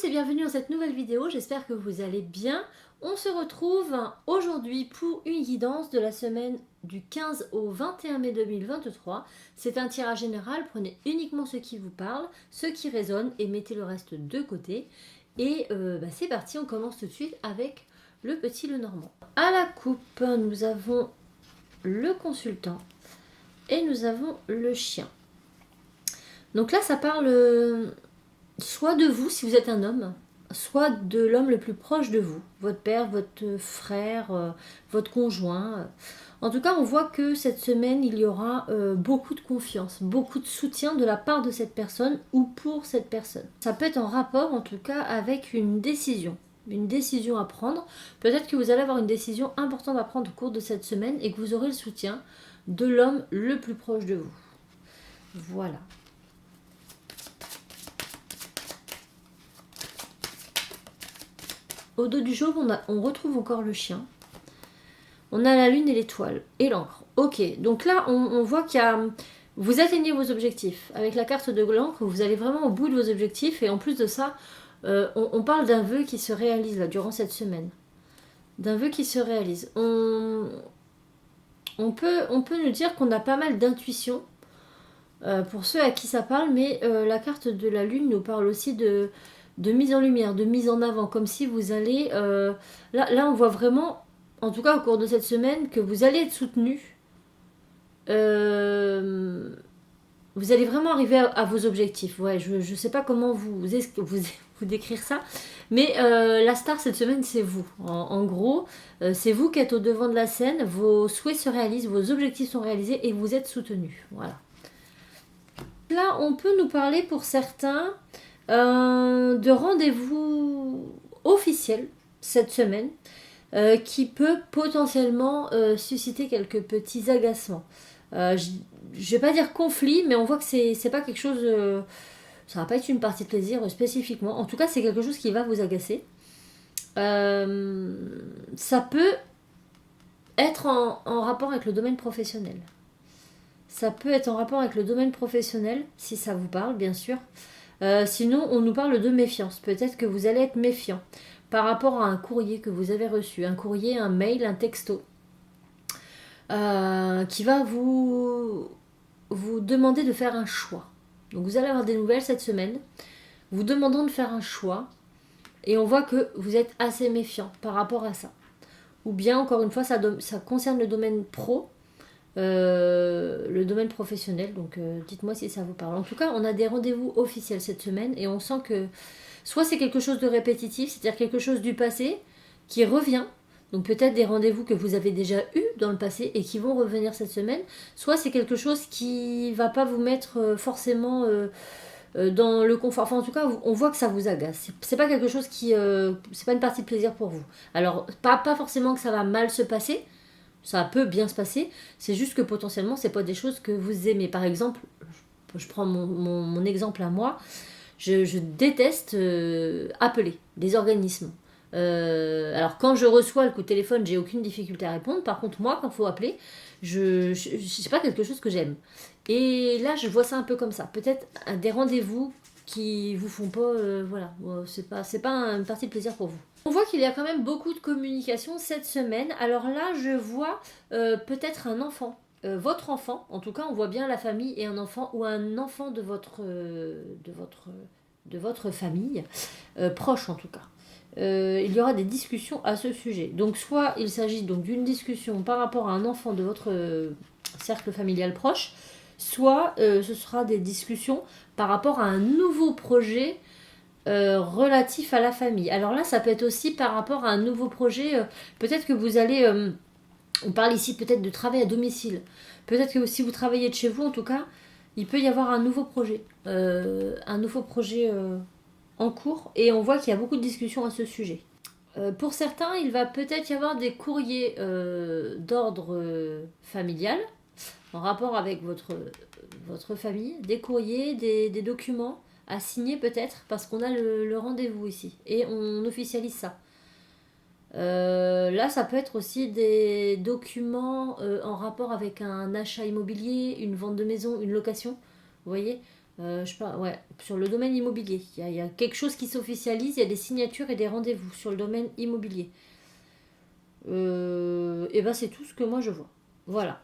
et bienvenue dans cette nouvelle vidéo, j'espère que vous allez bien. On se retrouve aujourd'hui pour une guidance de la semaine du 15 au 21 mai 2023. C'est un tirage général, prenez uniquement ce qui vous parle, ce qui résonne et mettez le reste de côté. Et c'est parti, on commence tout de suite avec le petit Lenormand. À la coupe, nous avons le consultant et nous avons le chien. Donc là, ça parle soit de vous, si vous êtes un homme, soit de l'homme le plus proche de vous, votre père, votre frère, votre conjoint. En tout cas, on voit que cette semaine, il y aura beaucoup de confiance, beaucoup de soutien de la part de cette personne ou pour cette personne. Ça peut être en rapport, en tout cas, avec une décision à prendre. Peut-être que vous allez avoir une décision importante à prendre au cours de cette semaine et que vous aurez le soutien de l'homme le plus proche de vous. Voilà. Au dos du jaune, on retrouve encore le chien. On a la lune et l'étoile et l'encre. Ok, donc là, on voit qu'il y a... Vous atteignez vos objectifs. Avec la carte de l'encre, vous allez vraiment au bout de vos objectifs. Et en plus de ça, on parle d'un vœu qui se réalise là, durant cette semaine. D'un vœu qui se réalise. On peut nous dire qu'on a pas mal d'intuition pour ceux à qui ça parle. Mais la carte de la lune nous parle aussi de mise en lumière, de mise en avant, comme si vous allez... Là, on voit vraiment, en tout cas au cours de cette semaine, que vous allez être soutenu. Vous allez vraiment arriver à vos objectifs. Ouais, je ne sais pas comment vous décrire ça, mais la star cette semaine, c'est vous. En gros, c'est vous qui êtes au devant de la scène, vos souhaits se réalisent, vos objectifs sont réalisés et vous êtes soutenu. Voilà. Là, on peut nous parler pour certains... de rendez-vous officiel cette semaine qui peut potentiellement susciter quelques petits agacements. Je vais pas dire conflit, mais on voit que c'est pas quelque chose... ça va pas être une partie de plaisir spécifiquement. En tout cas, c'est quelque chose qui va vous agacer. Ça peut être en rapport avec le domaine professionnel. Ça peut être en rapport avec le domaine professionnel, si ça vous parle, bien sûr. Sinon, on nous parle de méfiance. Peut-être que vous allez être méfiant par rapport à un courrier que vous avez reçu. Un courrier, un mail, un texto. Qui va vous demander de faire un choix. Donc vous allez avoir des nouvelles cette semaine. Vous demandant de faire un choix. Et on voit que vous êtes assez méfiant par rapport à ça. Ou bien, encore une fois, ça concerne le domaine pro. Le domaine professionnel, donc dites-moi si ça vous parle. En tout cas, on a des rendez-vous officiels cette semaine et on sent que soit c'est quelque chose de répétitif, c'est-à-dire quelque chose du passé qui revient, donc peut-être des rendez-vous que vous avez déjà eus dans le passé et qui vont revenir cette semaine, soit c'est quelque chose qui va pas vous mettre forcément dans le confort. Enfin, en tout cas, on voit que ça vous agace. C'est pas quelque chose qui... c'est pas une partie de plaisir pour vous. Alors, pas forcément que ça va mal se passer, ça peut bien se passer, c'est juste que potentiellement c'est pas des choses que vous aimez. Par exemple, je prends mon exemple à moi, je déteste appeler des organismes. Alors quand je reçois le coup de téléphone, j'ai aucune difficulté à répondre. Par contre, moi, quand il faut appeler, c'est pas quelque chose que j'aime. Et là, je vois ça un peu comme ça. Peut-être des rendez-vous qui vous font pas... voilà, c'est pas une partie de plaisir pour vous. On voit qu'il y a quand même beaucoup de communication cette semaine. Alors là, je vois peut-être un enfant. Votre enfant, en tout cas, on voit bien la famille et un enfant ou un enfant de votre famille, proche en tout cas. Il y aura des discussions à ce sujet. Donc soit il s'agit donc d'une discussion par rapport à un enfant de votre cercle familial proche, soit ce sera des discussions par rapport à un nouveau projet relatif à la famille. Alors là, ça peut être aussi par rapport à un nouveau projet. Peut-être que vous allez... on parle ici peut-être de travail à domicile. Peut-être que si vous travaillez de chez vous, en tout cas, il peut y avoir un nouveau projet. En cours. Et on voit qu'il y a beaucoup de discussions à ce sujet. Pour certains, il va peut-être y avoir des courriers d'ordre familial en rapport avec votre famille. Des courriers, des documents à signer peut-être, parce qu'on a le rendez-vous ici. Et on officialise ça. Là, ça peut être aussi des documents en rapport avec un achat immobilier, une vente de maison, une location. Vous voyez, Je sais pas, ouais, sur le domaine immobilier. Il y a quelque chose qui s'officialise, il y a des signatures et des rendez-vous sur le domaine immobilier. Et ben c'est tout ce que moi je vois. Voilà.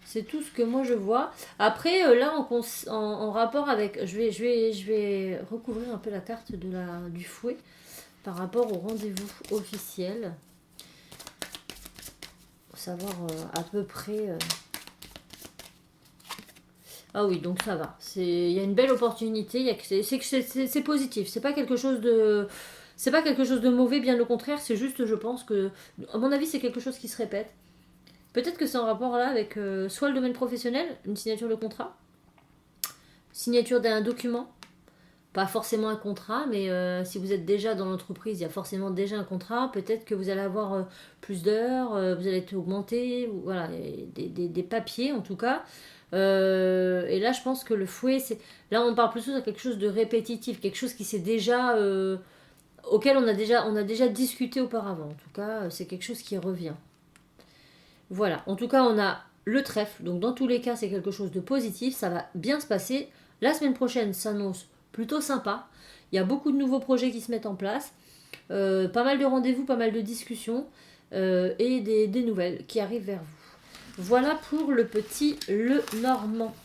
C'est tout ce que moi je vois. Après, là, en rapport avec. Je vais recouvrir un peu la carte du fouet par rapport au rendez-vous officiel. Pour savoir à peu près. Ah oui, donc ça va. Il y a une belle opportunité. C'est positif. C'est pas quelque chose de. C'est pas quelque chose de mauvais, bien au contraire. C'est juste, je pense que. À mon avis, c'est quelque chose qui se répète. Peut-être que c'est en rapport là avec soit le domaine professionnel, une signature de contrat, signature d'un document, pas forcément un contrat, mais si vous êtes déjà dans l'entreprise, il y a forcément déjà un contrat. Peut-être que vous allez avoir plus d'heures, vous allez être augmenté, voilà, des papiers en tout cas. Et là, je pense que le fouet, c'est. Là, on parle plutôt de quelque chose de répétitif, quelque chose qui s'est déjà. Auquel on a déjà discuté auparavant. En tout cas, c'est quelque chose qui revient. Voilà, en tout cas, on a le trèfle. Donc, dans tous les cas, c'est quelque chose de positif. Ça va bien se passer. La semaine prochaine s'annonce plutôt sympa. Il y a beaucoup de nouveaux projets qui se mettent en place. Pas mal de rendez-vous, pas mal de discussions et des nouvelles qui arrivent vers vous. Voilà pour le petit Le Normand.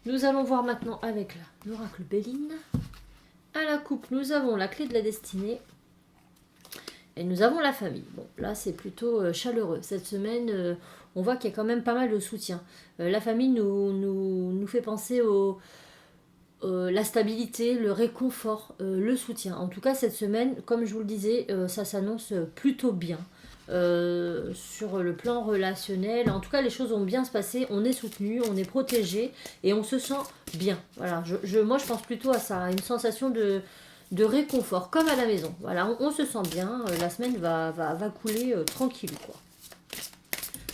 Nous allons voir maintenant avec l'oracle Béline. À la coupe, nous avons la clé de la destinée. Et nous avons la famille. Bon, là, c'est plutôt chaleureux. Cette semaine, on voit qu'il y a quand même pas mal de soutien. La famille nous fait penser la stabilité, le réconfort, le soutien. En tout cas, cette semaine, comme je vous le disais, ça s'annonce plutôt bien. Sur le plan relationnel, en tout cas, les choses vont bien se passer. On est soutenu, on est protégé et on se sent bien. Voilà, moi, je pense plutôt à ça, à une sensation de réconfort, comme à la maison. Voilà, on se sent bien, la semaine va couler tranquille, quoi.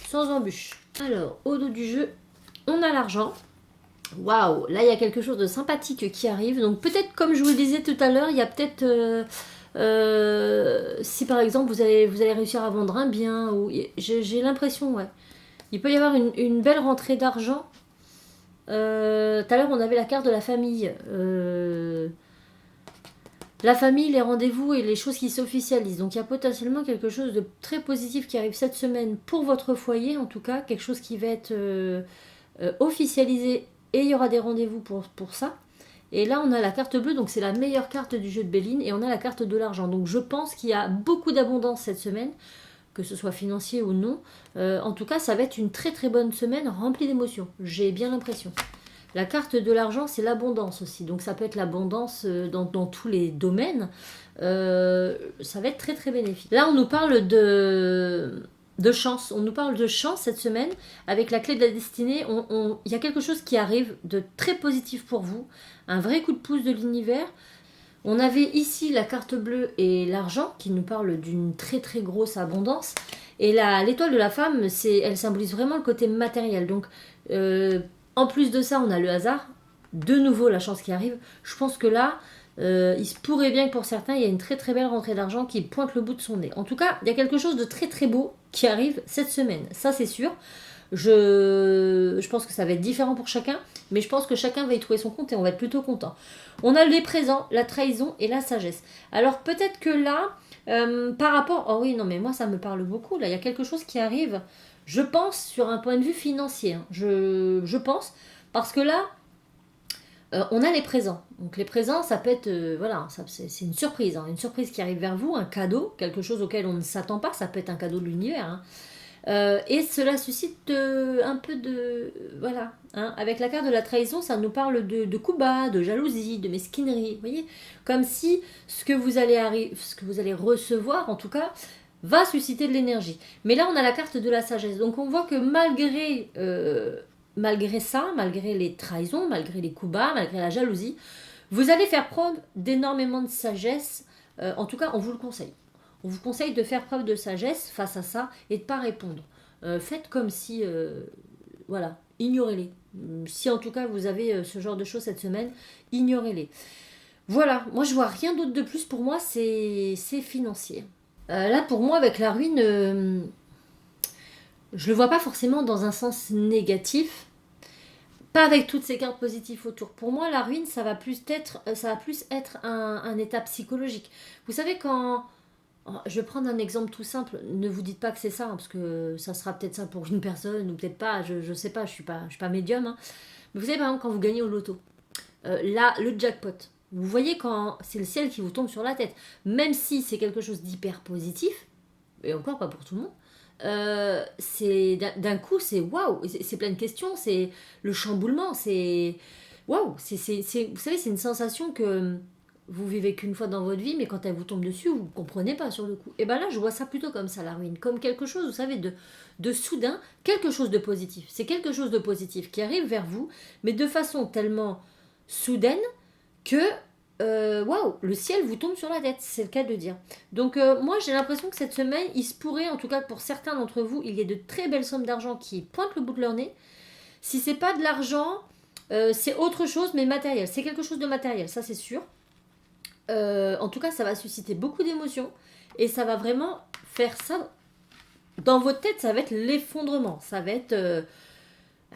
Sans embûche. Alors, au dos du jeu, on a l'argent. Waouh, là il y a quelque chose de sympathique qui arrive. Donc peut-être, comme je vous le disais tout à l'heure, il y a peut-être... si par exemple vous allez réussir à vendre un bien, ou j'ai l'impression, ouais. Il peut y avoir une belle rentrée d'argent. Tout à l'heure on avait la carte de la famille. La famille, les rendez-vous et les choses qui s'officialisent. Donc il y a potentiellement quelque chose de très positif qui arrive cette semaine pour votre foyer, en tout cas, quelque chose qui va être officialisé et il y aura des rendez-vous pour ça. Et là on a la carte bleue, donc c'est la meilleure carte du jeu de Béline, et on a la carte de l'argent. Donc je pense qu'il y a beaucoup d'abondance cette semaine, que ce soit financier ou non. En tout cas, ça va être une très très bonne semaine remplie d'émotions. J'ai bien l'impression. La carte de l'argent, c'est l'abondance aussi. Donc ça peut être l'abondance dans tous les domaines. Ça va être très très bénéfique. Là, on nous parle de chance. On nous parle de chance cette semaine. Avec la clé de la destinée, il y a quelque chose qui arrive de très positif pour vous. Un vrai coup de pouce de l'univers. On avait ici la carte bleue et l'argent qui nous parle d'une très très grosse abondance. Et l'étoile de la femme, elle symbolise vraiment le côté matériel. Donc, en plus de ça, on a le hasard. De nouveau, la chance qui arrive. Je pense que là, il se pourrait bien que pour certains, il y a une très très belle rentrée d'argent qui pointe le bout de son nez. En tout cas, il y a quelque chose de très très beau qui arrive cette semaine. Ça, c'est sûr. Je pense que ça va être différent pour chacun, mais je pense que chacun va y trouver son compte et on va être plutôt content. On a les présents, la trahison et la sagesse. Alors peut-être que là, par rapport... Oh oui, non mais moi ça me parle beaucoup. Là, il y a quelque chose qui arrive, je pense, sur un point de vue financier. Hein. Je pense, parce que là, on a les présents. Donc les présents, ça peut être... voilà, c'est une surprise. Hein. Une surprise qui arrive vers vous, un cadeau, quelque chose auquel on ne s'attend pas. Ça peut être un cadeau de l'univers, hein. Et cela suscite un peu de... Voilà. Hein. Avec la carte de la trahison, ça nous parle de coups bas, de jalousie, de mesquinerie. Vous voyez, comme si ce que vous allez recevoir, en tout cas, va susciter de l'énergie. Mais là, on a la carte de la sagesse. Donc, on voit que malgré ça, malgré les trahisons, malgré les coups bas, malgré la jalousie, vous allez faire preuve d'énormément de sagesse. En tout cas, on vous le conseille. On vous conseille de faire preuve de sagesse face à ça et de ne pas répondre. Faites comme si... voilà, ignorez-les. Si en tout cas vous avez ce genre de choses cette semaine, ignorez-les. Voilà, moi je vois rien d'autre de plus. Pour moi, c'est financier. Là, pour moi, avec la ruine, je le vois pas forcément dans un sens négatif. pas avec toutes ces cartes positives autour. Pour moi, la ruine, ça va plus être, un état psychologique. Vous savez, quand... Je vais prendre un exemple tout simple. Ne vous dites pas que c'est ça, hein, parce que ça sera peut-être ça pour une personne, ou peut-être pas. Je sais pas, je suis pas médium. Hein. Mais vous savez, par exemple, quand vous gagnez au loto, là, le jackpot, vous voyez quand c'est le ciel qui vous tombe sur la tête. Même si c'est quelque chose d'hyper positif, et encore pas pour tout le monde, c'est d'un coup, c'est waouh, c'est plein de questions, c'est le chamboulement, c'est waouh, vous savez, c'est une sensation que vous vivez qu'une fois dans votre vie, mais quand elle vous tombe dessus, vous ne comprenez pas sur le coup. Et ben là, je vois ça plutôt comme ça, la ruine, comme quelque chose, vous savez, de soudain, quelque chose de positif. C'est quelque chose de positif qui arrive vers vous, mais de façon tellement soudaine que waouh, le ciel vous tombe sur la tête, c'est le cas de dire. Donc moi j'ai l'impression que cette semaine, il se pourrait, en tout cas pour certains d'entre vous, il y ait de très belles sommes d'argent qui pointent le bout de leur nez. Si c'est pas de l'argent, c'est autre chose, mais matériel. C'est quelque chose de matériel, ça c'est sûr. En tout cas, ça va susciter beaucoup d'émotions et ça va vraiment faire ça. Dans votre tête, ça va être l'effondrement. Ça va être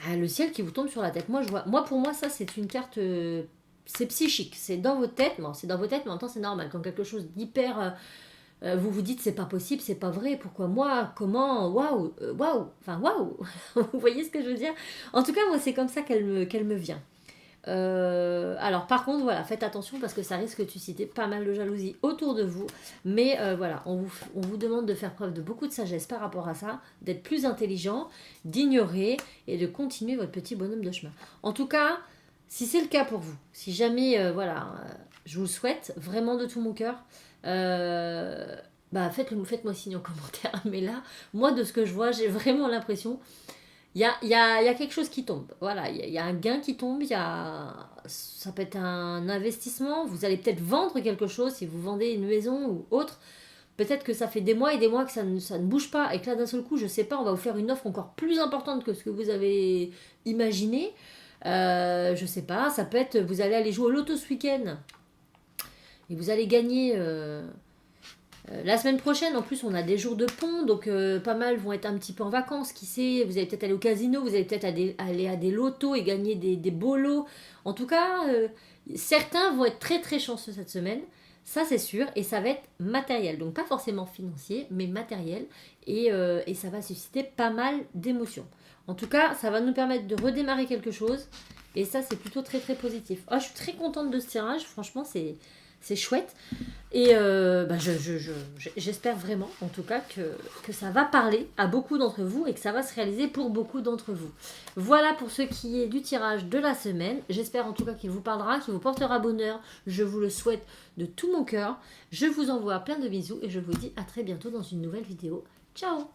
le ciel qui vous tombe sur la tête. Moi, je vois. Moi, pour moi, ça, c'est une carte. C'est psychique. C'est dans votre tête. Bon, c'est dans votre tête, mais en même temps, c'est normal. Quand quelque chose d'hyper. Vous vous dites, c'est pas possible, c'est pas vrai. Pourquoi moi? Comment? Waouh, waouh. Enfin, waouh. Vous voyez ce que je veux dire? En tout cas, moi, c'est comme ça qu'elle me vient. Alors par contre voilà, faites attention parce que ça risque de susciter pas mal de jalousie autour de vous, mais voilà, on vous demande de faire preuve de beaucoup de sagesse par rapport à ça, d'être plus intelligent, d'ignorer et de continuer votre petit bonhomme de chemin. En tout cas, si c'est le cas pour vous, si jamais voilà, je vous le souhaite vraiment de tout mon cœur, faites-moi signe en commentaire, mais là, moi de ce que je vois, j'ai vraiment l'impression il y a quelque chose qui tombe. Voilà, il y a un gain qui tombe, ça peut être un investissement. Vous allez peut-être vendre quelque chose si vous vendez une maison ou autre. Peut-être que ça fait des mois et des mois que ça ne bouge pas et que là d'un seul coup, je sais pas, on va vous faire une offre encore plus importante que ce que vous avez imaginé. Je sais pas, ça peut être, vous allez aller jouer au loto ce week-end et vous allez gagner. La semaine prochaine, en plus, on a des jours de pont, donc pas mal vont être un petit peu en vacances. Qui sait, vous allez peut-être aller au casino, vous allez peut-être aller à des lotos et gagner des beaux lots. En tout cas, certains vont être très très chanceux cette semaine, ça c'est sûr, et ça va être matériel. Donc pas forcément financier, mais matériel, et ça va susciter pas mal d'émotions. En tout cas, ça va nous permettre de redémarrer quelque chose, et ça c'est plutôt très très positif. Je suis très contente de ce tirage, franchement c'est chouette. Et j'espère vraiment, en tout cas, que ça va parler à beaucoup d'entre vous et que ça va se réaliser pour beaucoup d'entre vous. Voilà pour ce qui est du tirage de la semaine. J'espère en tout cas qu'il vous parlera, qu'il vous portera bonheur. Je vous le souhaite de tout mon cœur. Je vous envoie plein de bisous et je vous dis à très bientôt dans une nouvelle vidéo. Ciao!